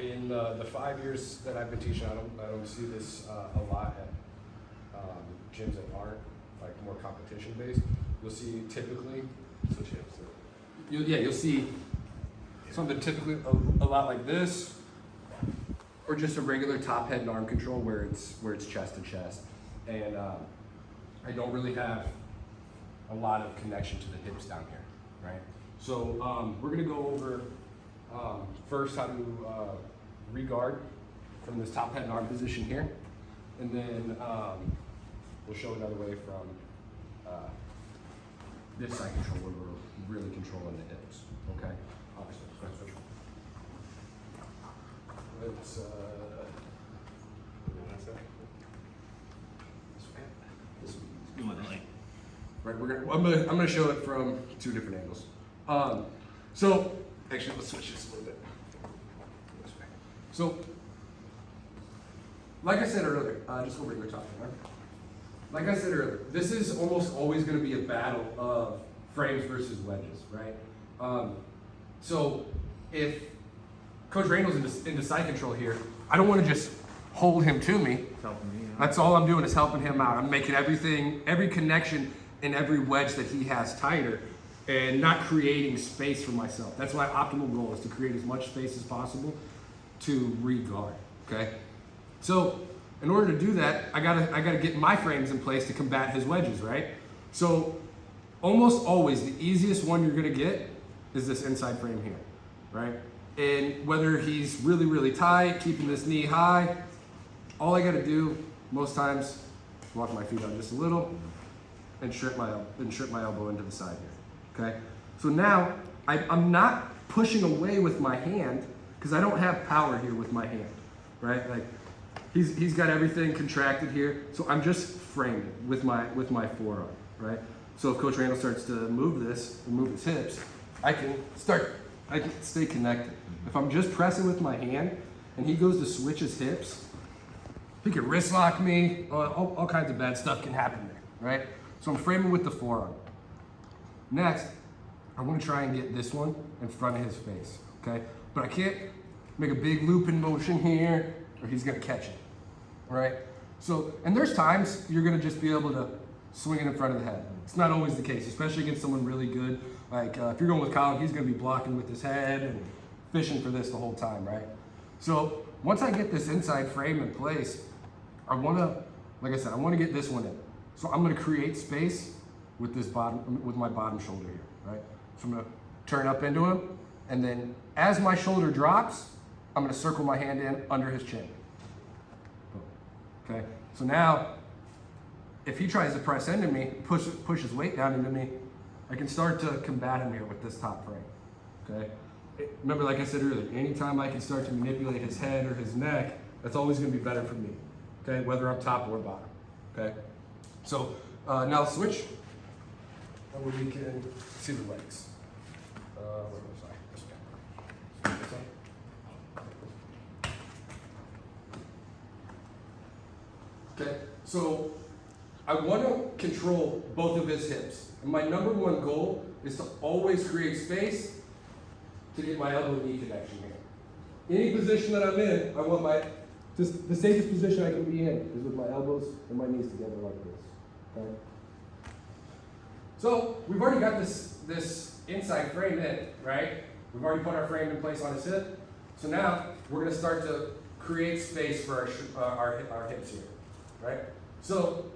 in the 5 years that I've been teaching, I don't see this a lot at gyms that aren't like more competition based. You'll see typically, you'll see something typically a lot like this, or just a regular top, head, and arm control where it's chest to chest, and I don't really have a lot of connection to the hips down here, right? So we're gonna go over first how to re-guard from this top, head, and arm position here, and then we'll show another way from this side control where we're really controlling the hips, okay? Let's right, I'm gonna show it from 2 different angles. So actually, let's switch this a little bit. So, like I said earlier, just go regular top, right? Like I said earlier, this is almost always going to be a battle of frames versus wedges, right? So if Coach Randall's into side control here, I don't want to just hold him to me. That's all I'm doing is helping him out. I'm making every connection in every wedge that he has tighter and not creating space for myself. That's my optimal goal, is to create as much space as possible to re-guard, okay? So in order to do that, I gotta get my frames in place to combat his wedges, right? So almost always the easiest one you're gonna get is this inside frame here, right? And whether he's really, really tight, keeping this knee high, all I gotta do most times is walk my feet out just a little and strip my elbow into the side here, okay? So now I'm not pushing away with my hand because I don't have power here with my hand, right? Like he's got everything contracted here, so I'm just framing with my forearm, right? So if Coach Randall starts to move this and move his hips, I can stay connected. If I'm just pressing with my hand and he goes to switch his hips, he can wrist lock me, all kinds of bad stuff can happen there, right? So I'm framing with the forearm. Next, I want to try and get this one in front of his face, okay? But I can't make a big looping motion here or he's gonna catch it, right? So, and there's times you're gonna just be able to swing it in front of the head. It's not always the case, especially against someone really good. Like if you're going with Kyle, he's gonna be blocking with his head and fishing for this the whole time, right? So once I get this inside frame in place, I wanna get this one in. So I'm gonna create space with my bottom shoulder here, right? So I'm gonna turn up into him, and then as my shoulder drops, I'm gonna circle my hand in under his chin. Okay, so now, if he tries to press into me, push his weight down into me, I can start to combat him here with this top frame, okay? Remember, like I said earlier, anytime I can start to manipulate his head or his neck, that's always gonna be better for me, okay? Whether I'm top or bottom, okay? So now switch, and we can see the legs. Where was I? This way. This way. Okay, so I want to control both of his hips. And my number one goal is to always create space to get my elbow knee connection here. Any position that I'm in, I want just the safest position I can be in is with my elbows and my knees together like this. Okay? So we've already got this inside frame in, right? We've already put our frame in place on his hip. So now we're going to start to create space for our hips here, right? So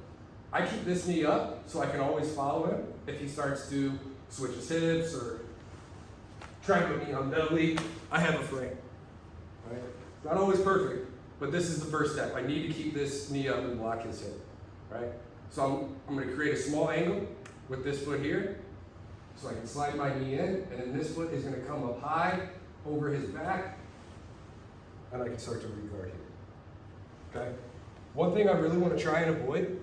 I keep this knee up so I can always follow him. If he starts to switch his hips or try to put me on belly, I have a frame, right? Not always perfect, but this is the first step. I need to keep this knee up and block his hip, right? So I'm going to create a small angle with this foot here, so I can slide my knee in, and then this foot is going to come up high over his back, and I can start to re-guard here, okay? One thing I really want to try and avoid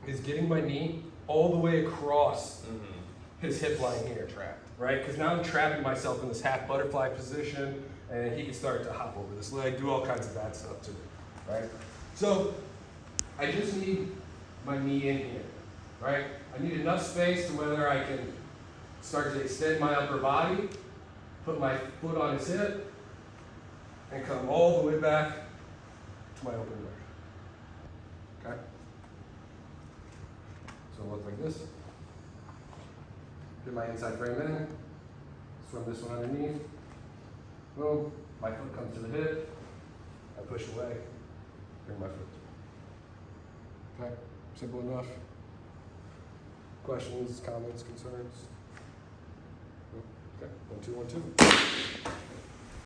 is getting my knee all the way across his hip line here, right? Because now I'm trapping myself in this half butterfly position, and he can start to hop over this leg, do all kinds of bad stuff to it, right? So I just need my knee in here, right? I need enough space to whether I can start to extend my upper body, put my foot on his hip, and come all the way back to my open guard. Okay? So it'll look like this. Get my inside frame in, swim this one underneath. Boom, my foot comes to the hip. I push away, bring my foot through. Okay, simple enough. Questions, comments, concerns? Okay, 1, 2, 1, 2.